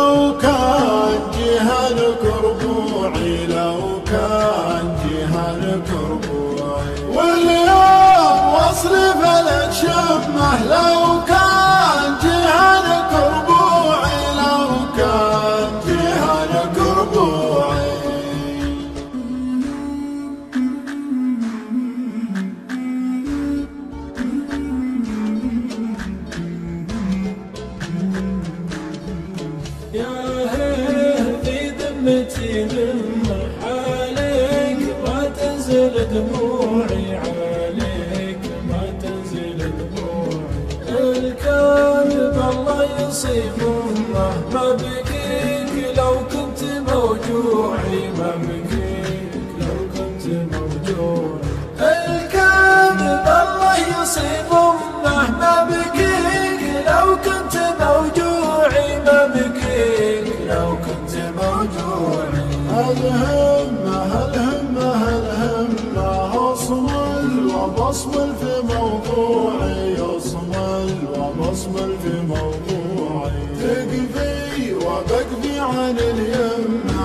لو كان جهلك ربوعي، لو كان جهلك ربوعي، واليوم وصلي فلك شمه لو كان جهلك ربوعي، لو كان جهلك ربوعي. ذمتي ذمة عليك ما تنزل دموعي، عليك ما تنزل دموعي. الكاذب الله يصيب الله ما بكيك لو كنت موجوعي، ما بكيك لو كنت موجوعي. الكاذب الله يصيب الله ما بكيك لو كنت موجوعي، ما بكيك لو كنت موجوعي. الهمة أصمل وبصمل في موضوعي، أصمل وبصمل في موضوعي. تقفي وبقفي عن اليمة،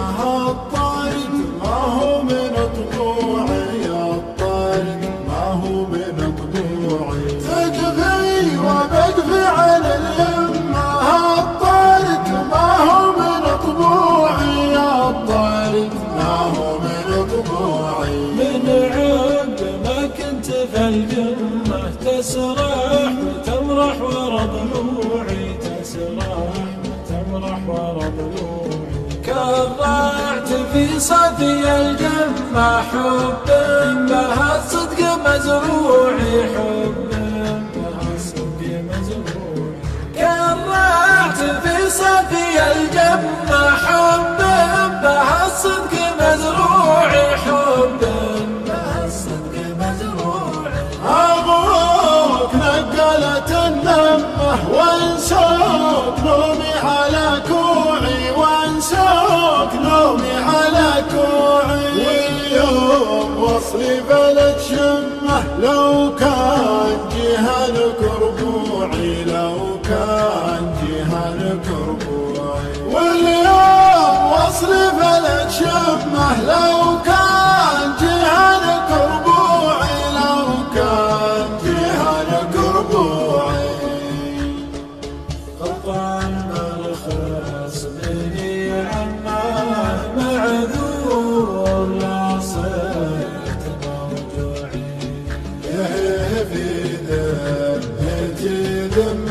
الطارد ما هو من طبوعي، الطارد ما هو من طبوعي. تقفي وبقفي عن اليمة، الطارد ما هو من طبوعي، الطارد ما هو من طبوعي. من عب ما كنت في القمة تسرح وتمرح ورا ضلوعي، تسرح وتمرح ورا ضلوعي. كرعت في صدي الجمة حب بها الصدق مزروعي، حب بها الصدق مزروعي. كرعت في صدي الجمة حب بها الصدق مزروعي، حب بها الصدق مزروعي. أبوك نقلت النمة وانسوك نومي على كوعي، وانسوك نومي على كوعي. واليوم وصلي بلد شمه لو كان جهلك ربوعي، لو كان جهلك ربوعي. واليوم وصلي بلد شمه لو كان جهلك ربوعي، لو كان جهلك ربوعي. قطعا الخاص بني عماه معذور لا صرت موجوعي. في ذمتي ذمة